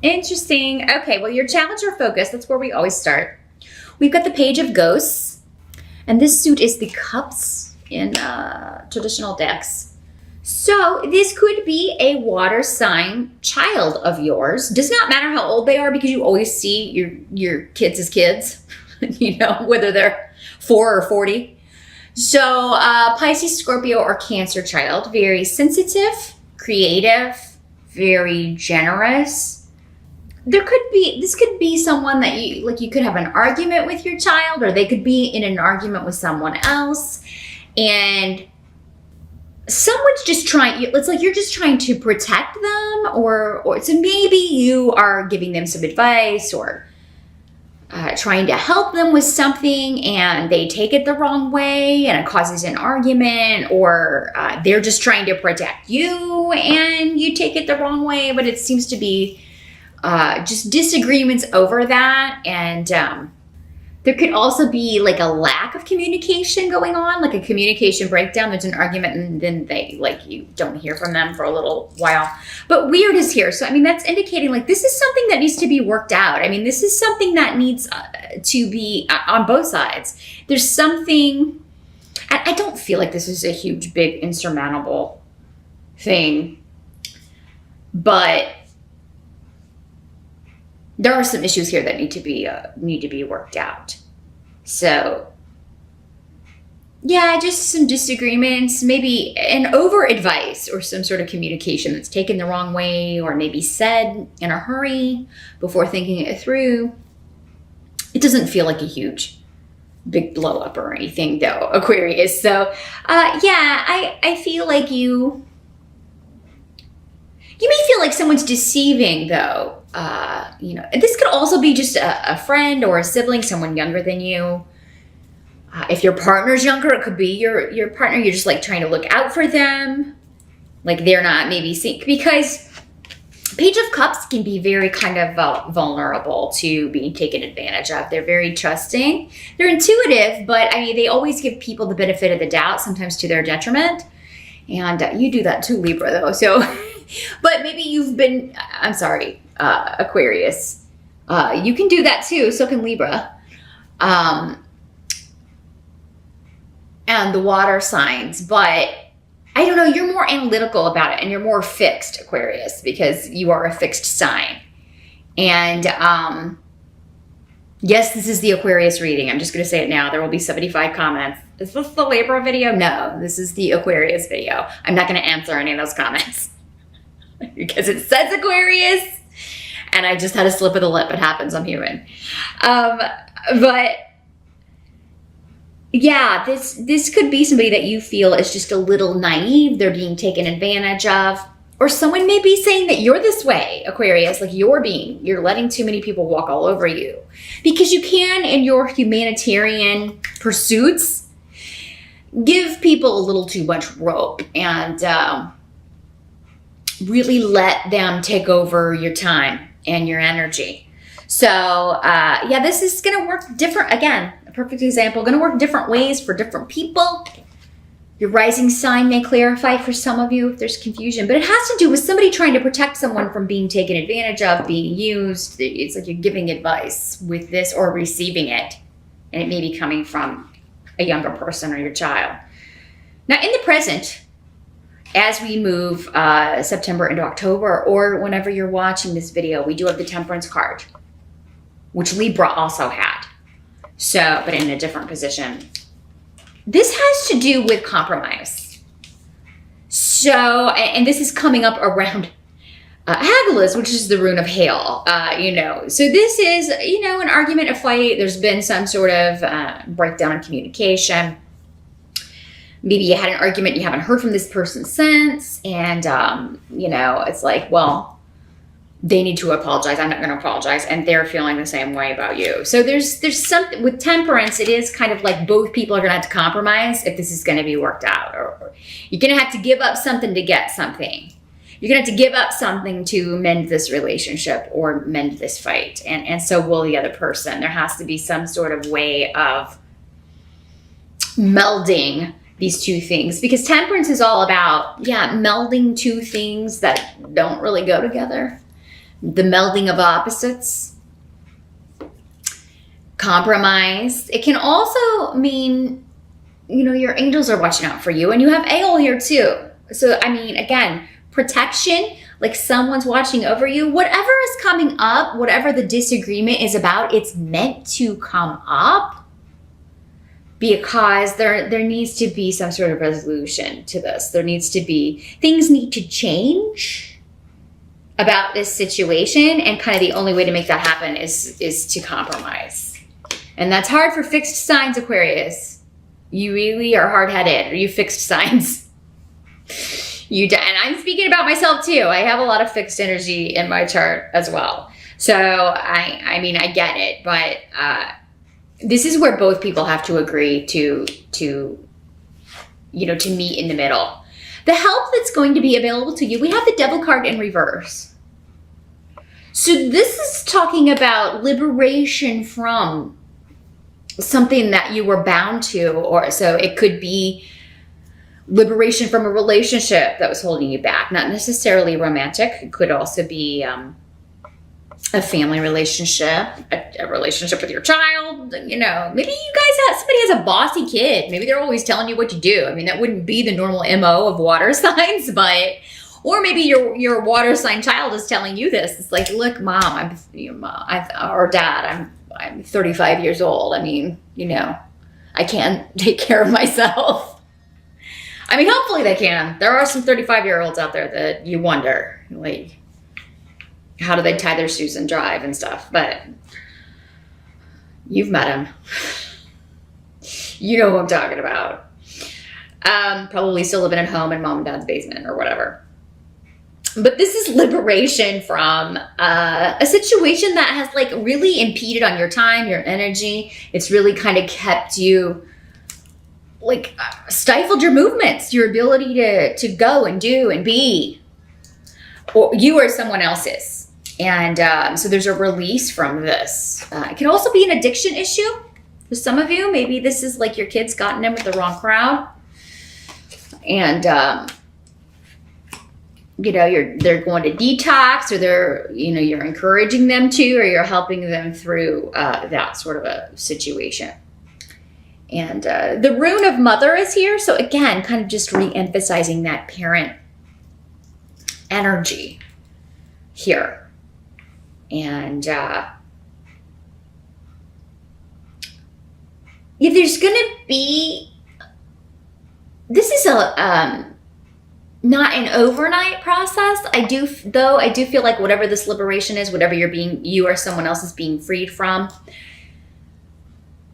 Interesting. Okay, well, your challenge or focus, that's where we always start. We've got the Page of Ghosts, and this suit is the Cups in traditional decks. So this could be a water sign child of yours. Does not matter how old they are, because you always see your kids as kids, you know, whether they're 4 or 40. So Pisces, Scorpio, or Cancer child, very sensitive, creative, very generous. This could be someone that you could have an argument with your child, or they could be in an argument with someone else, and someone's just trying, it's like you're just trying to protect them, or so maybe you are giving them some advice, or trying to help them with something, and they take it the wrong way and it causes an argument, or they're just trying to protect you and you take it the wrong way, but it seems to be just disagreements over that. And there could also be like a lack of communication going on, like a communication breakdown. There's an argument and then you don't hear from them for a little while. But weird is here. So, I mean, that's indicating like this is something that needs to be worked out. I mean, this is something that needs to be on both sides. There's something, I don't feel like this is a huge, big, insurmountable thing, but there are some issues here that need to be worked out. So, yeah, just some disagreements, maybe an over advice or some sort of communication that's taken the wrong way, or maybe said in a hurry before thinking it through. It doesn't feel like a huge, big blow up or anything, though, Aquarius. So, yeah, I feel like you may feel like someone's deceiving, though. You know, this could also be just a friend or a sibling, someone younger than you. If your partner's younger, it could be your partner. You're just like trying to look out for them. Like they're not maybe seeing, because Page of Cups can be very kind of vulnerable to being taken advantage of. They're very trusting. They're intuitive, but I mean, they always give people the benefit of the doubt, sometimes to their detriment. And you do that too, Libra, though. So, but maybe you've been, I'm sorry, Aquarius. You can do that too. So can Libra. And the water signs. But I don't know, you're more analytical about it and you're more fixed, Aquarius, because you are a fixed sign. And yes, this is the Aquarius reading. I'm just going to say it now. There will be 75 comments. Is this the Libra video? No, this is the Aquarius video. I'm not going to answer any of those comments because it says Aquarius and I just had a slip of the lip. It happens. I'm human. But yeah, this could be somebody that you feel is just a little naive. They're being taken advantage of. Or someone may be saying that you're this way, Aquarius, like you're letting too many people walk all over you. Because you can, in your humanitarian pursuits, give people a little too much rope and really let them take over your time and your energy. So, yeah, this is going to work different. Again, a perfect example, going to work different ways for different people. Your rising sign may clarify for some of you if there's confusion, but it has to do with somebody trying to protect someone from being taken advantage of, being used. It's like you're giving advice with this or receiving it, and it may be coming from a younger person or your child. Now, in the present, as we move September into October, or whenever you're watching this video, we do have the Temperance card, which Libra also had. So, but in a different position. This has to do with compromise. So, and this is coming up around Hagalaz, which is the rune of hail, So this is, an argument, a fight. There's been some sort of breakdown in communication. Maybe you had an argument, you haven't heard from this person since, and, it's like, well, they need to apologize. I'm not going to apologize. And they're feeling the same way about you. So there's something with Temperance. It is kind of like both people are going to have to compromise if this is going to be worked out. Or you're going to have to give up something to get something. You're going to have to give up something to mend this relationship or mend this fight. And so will the other person. There has to be some sort of way of melding these two things. Because Temperance is all about, melding two things that don't really go together. the melding of opposites, compromise. It can also mean, you know, your angels are watching out for you, and you have Aol here too. So, I mean, again, protection, like someone's watching over you. Whatever is coming up, whatever the disagreement is about, it's meant to come up because there needs to be some sort of resolution to this. There needs to be, things need to change about this situation, and kind of the only way to make that happen is to compromise. And that's hard for fixed signs, Aquarius. You really are hard-headed, or you fixed signs. And I'm speaking about myself too. I have a lot of fixed energy in my chart as well. So I mean, I get it, but this is where both people have to agree to meet in the middle. The help that's going to be available to you, we have the Devil card in reverse. So this is talking about liberation from something that you were bound to, or so it could be liberation from a relationship that was holding you back, not necessarily romantic. It could also be a family relationship, a relationship with your child. You know, maybe you guys somebody has a bossy kid. Maybe they're always telling you what to do. I mean, that wouldn't be the normal MO of water signs, but, or maybe your water sign child is telling you this. It's like, look, mom, or dad, I'm 35 years old. I mean, you know, I can't take care of myself. I mean, hopefully they can. There are some 35-year-olds out there that you wonder, like, how do they tie their shoes and drive and stuff? But you've met them. You know who I'm talking about. Probably still living at home in mom and dad's basement or whatever. But this is liberation from a situation that has like really impeded on your time, your energy. It's really kind of kept you like stifled your movements, your ability to go and do and be, or you or someone else's. And so there's a release from this. It can also be an addiction issue for some of you. Maybe this is like your kid's gotten in with the wrong crowd, and they're going to detox, or you're encouraging them to, or you're helping them through that sort of a situation. And the rune of mother is here. So again, kind of just re-emphasizing that parent energy here. And if there's going to be, this is not an overnight process. I do feel like whatever this liberation is, whatever you or someone else is being freed from,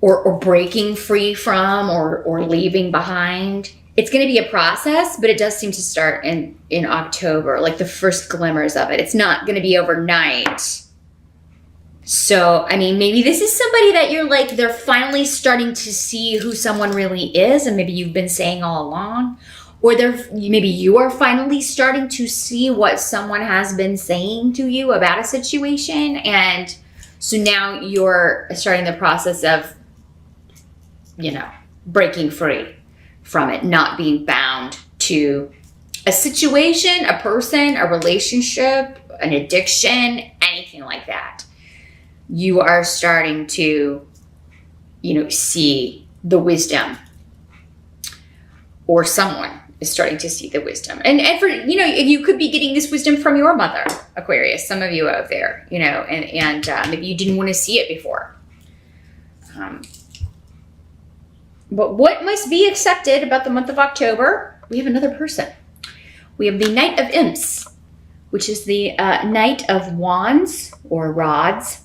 or breaking free from, or leaving behind, it's going to be a process, but it does seem to start in October, like the first glimmers of it. It's not going to be overnight. So, I mean, maybe this is somebody that you're like, they're finally starting to see who someone really is, and maybe you've been saying all along, or maybe you are finally starting to see what someone has been saying to you about a situation, and so now you're starting the process of, breaking free from it, not being bound to a situation, a person, a relationship, an addiction, anything like that. You are starting to, see the wisdom, or someone is starting to see the wisdom. And for, you could be getting this wisdom from your mother, Aquarius, some of you out there, and maybe you didn't want to see it before. But what must be accepted about the month of October? We have another person. We have the Knight of Imps, which is the Knight of Wands or Rods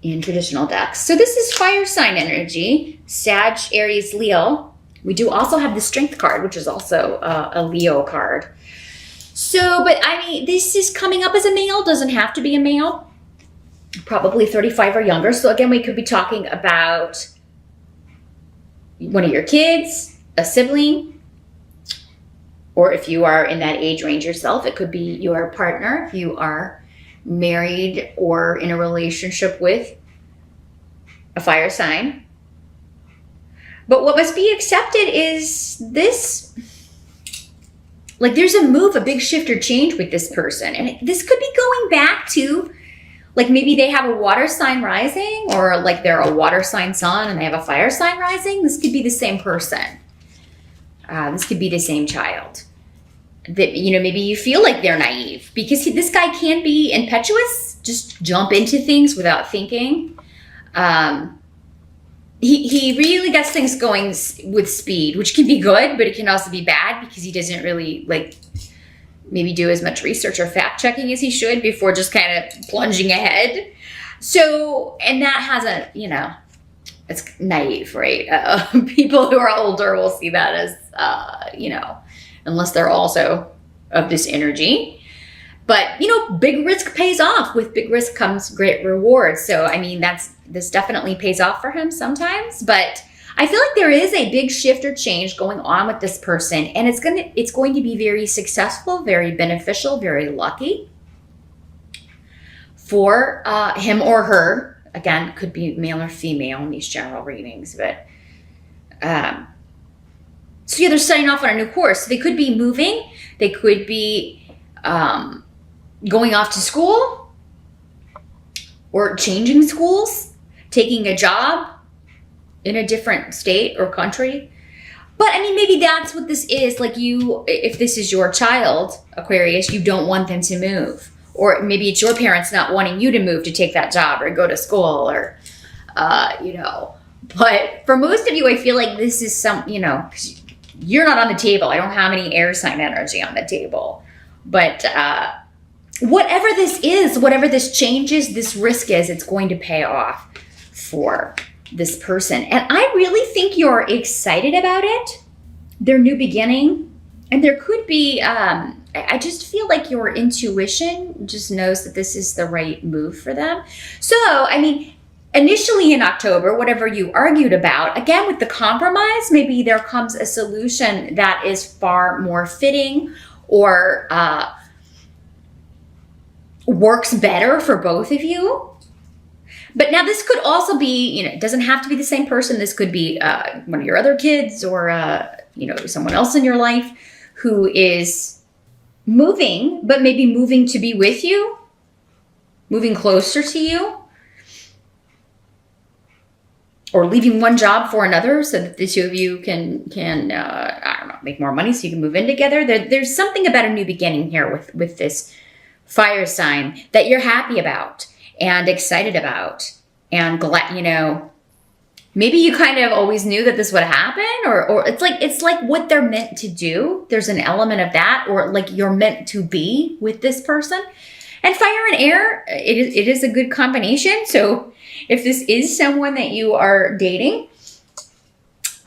in traditional decks. So this is fire sign energy, Sag, Aries, Leo. We do also have the Strength card, which is also a Leo card. So, but I mean, this is coming up as a male, doesn't have to be a male, probably 35 or younger. So again, we could be talking about one of your kids, a sibling, or if you are in that age range yourself, it could be your partner, if you are married or in a relationship with a fire sign. But what must be accepted is this like there's a move, a big shift or change with this person. And this could be going back to like maybe they have a water sign rising, or like they're a water sign sun and they have a fire sign rising. This could be the same person. This could be the same child. That, you know, maybe you feel like they're naive because this guy can be impetuous, just jump into things without thinking. He really gets things going with speed, which can be good, but it can also be bad because he doesn't really like maybe do as much research or fact checking as he should before just kind of plunging ahead. So, and that has a, you know, it's naive, right? People who are older will see that as, you know, unless they're also of this energy. But, you know, big risk pays off. With big risk comes great reward. So, I mean, this definitely pays off for him sometimes. But I feel like there is a big shift or change going on with this person. And it's going to be very successful, very beneficial, very lucky for him or her. Again, could be male or female in these general readings. But so yeah, they're starting off on a new course. They could be moving. They could be going off to school or changing schools, taking a job in a different state or country. But I mean, maybe that's what this is. Like you, if this is your child, Aquarius, you don't want them to move. Or maybe it's your parents not wanting you to move to take that job or go to school or, you know. But for most of you, I feel like this is some, you know, 'cause you're not on the table. I don't have any air sign energy on the table. But whatever this is, whatever this change is, this risk is, it's going to pay off for this person. And I really think you're excited about it, their new beginning. And there could be, I just feel like your intuition just knows that this is the right move for them. So, I mean, initially in October, whatever you argued about, again, with the compromise, maybe there comes a solution that is far more fitting or works better for both of you. But now this could also be, you know, it doesn't have to be the same person. This could be one of your other kids or, you know, someone else in your life who is moving, but maybe moving to be with you, moving closer to you, or leaving one job for another so that the two of you can I don't know, make more money so you can move in together. There's something about a new beginning here with this fire sign that you're happy about and excited about and glad, you know, maybe you kind of always knew that this would happen, or it's like what they're meant to do. There's an element of that, or like you're meant to be with this person. And fire and air, it is a good combination. So if this is someone that you are dating,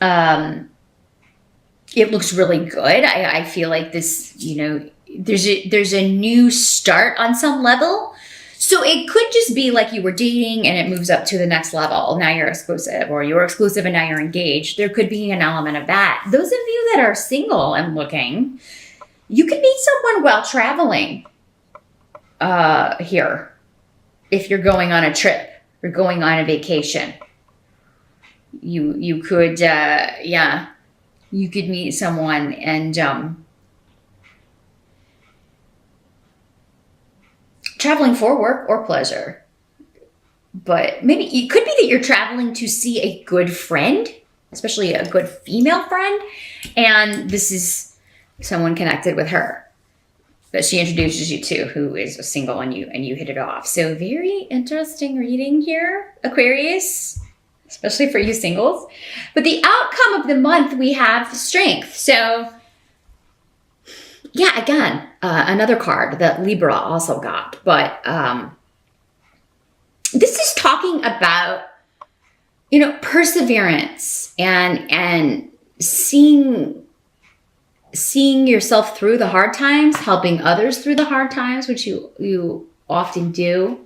it looks really good. I feel like this, you know, there's a new start on some level. So it could just be like you were dating and it moves up to the next level. Now you're exclusive, or you were exclusive and now you're engaged. There could be an element of that. Those of you that are single and looking, you can meet someone while traveling here. If you're going on a trip or going on a vacation, you could, you could meet someone and traveling for work or pleasure. But maybe it could be that you're traveling to see a good friend, especially a good female friend, and this is someone connected with her that she introduces you to, who is single, and you hit it off. So very interesting reading here, Aquarius, especially for you singles. But the outcome of the month, we have strength. So yeah, again, another card that Libra also got. But this is talking about, you know, perseverance and seeing yourself through the hard times, helping others through the hard times, which you often do,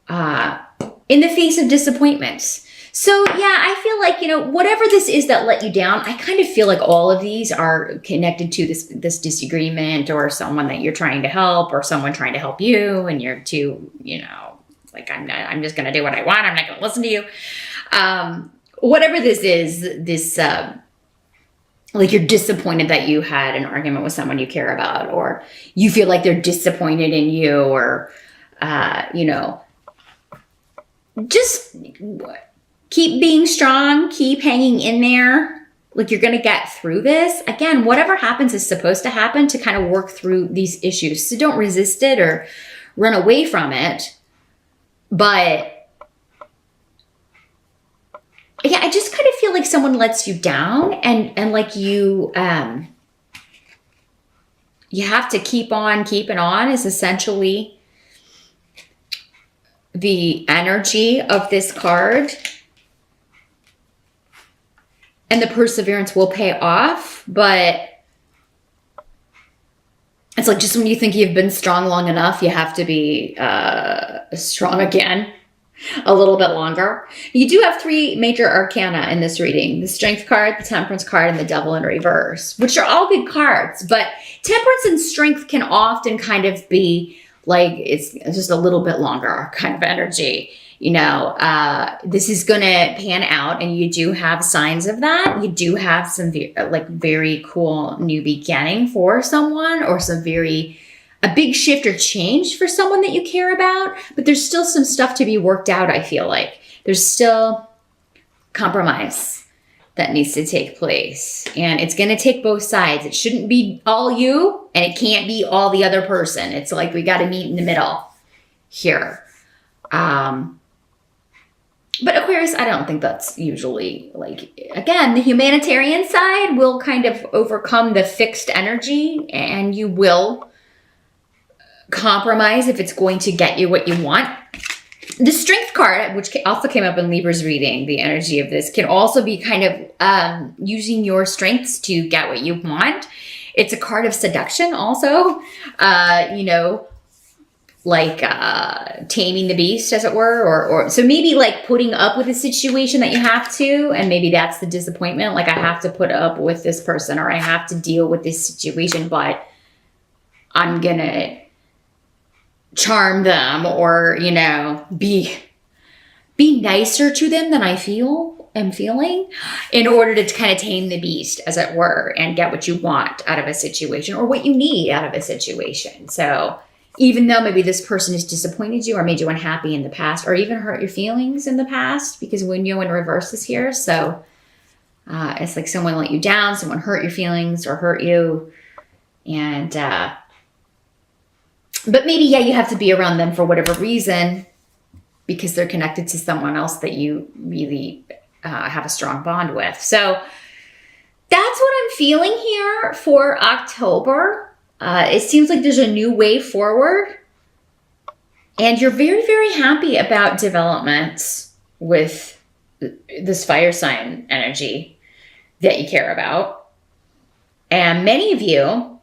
in the face of disappointments. So yeah, I feel like, you know, whatever this is that let you down, I kind of feel like all of these are connected to this disagreement, or someone that you're trying to help, or someone trying to help you, and you're too, you know, like I'm just going to do what I want. I'm not going to listen to you. Whatever this is, like you're disappointed that you had an argument with someone you care about, or you feel like they're disappointed in you, or, you know, just keep being strong, keep hanging in there. Like you're going to get through this. Again, whatever happens is supposed to happen to kind of work through these issues. So don't resist it or run away from it. But yeah, I just kind of feel like someone lets you down, and like you have to keep on keeping on is essentially the energy of this card. And the perseverance will pay off, but it's like just when you think you've been strong long enough, you have to be strong again a little bit longer. You do have 3 major arcana in this reading: the Strength card, the Temperance card, and the Devil in reverse, which are all good cards. But Temperance and Strength can often kind of be like, it's just a little bit longer kind of energy. You know, this is going to pan out, and you do have signs of that. You do have some very cool new beginning for someone, or a big shift or change for someone that you care about, but there's still some stuff to be worked out. I feel like there's still compromise that needs to take place, and it's going to take both sides. It shouldn't be all you, and it can't be all the other person. It's like we got to meet in the middle here. But Aquarius, I don't think that's usually, like, again, the humanitarian side will kind of overcome the fixed energy, and you will compromise if it's going to get you what you want. The Strength card, which also came up in Libra's reading, the energy of this can also be kind of using your strengths to get what you want. It's a card of seduction also, you know, like taming the beast, as it were, or so maybe like putting up with a situation that you have to, and maybe that's the disappointment. Like, I have to put up with this person, or I have to deal with this situation, but I'm gonna charm them, or, you know, be nicer to them than am feeling, in order to kind of tame the beast, as it were, and get what you want out of a situation, or what you need out of a situation. So even though maybe this person has disappointed you or made you unhappy in the past, or even hurt your feelings in the past, because Wunyo in reverse is here. So it's like someone let you down, someone hurt your feelings or hurt you. And, but maybe, yeah, you have to be around them for whatever reason, because they're connected to someone else that you really have a strong bond with. So that's what I'm feeling here for October. It seems like there's a new way forward, and you're very, very happy about developments with this fire sign energy that you care about. And many of you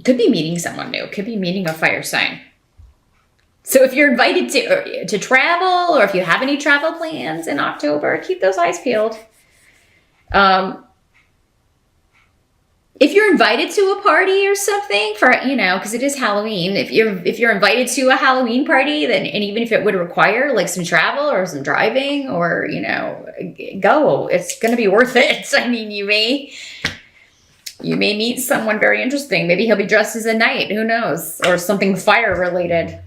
could be meeting someone new, could be meeting a fire sign. So if you're invited to travel, or if you have any travel plans in October, keep those eyes peeled. If you're invited to a party or something, for, you know, because it is Halloween, if you're invited to a Halloween party, then, and even if it would require like some travel or some driving, or, you know, go, it's going to be worth it. I mean, you may meet someone very interesting. Maybe he'll be dressed as a knight, who knows, or something fire related.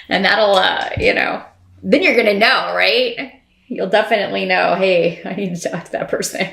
And that'll, you know, then you're going to know, right? You'll definitely know, hey, I need to talk to that person.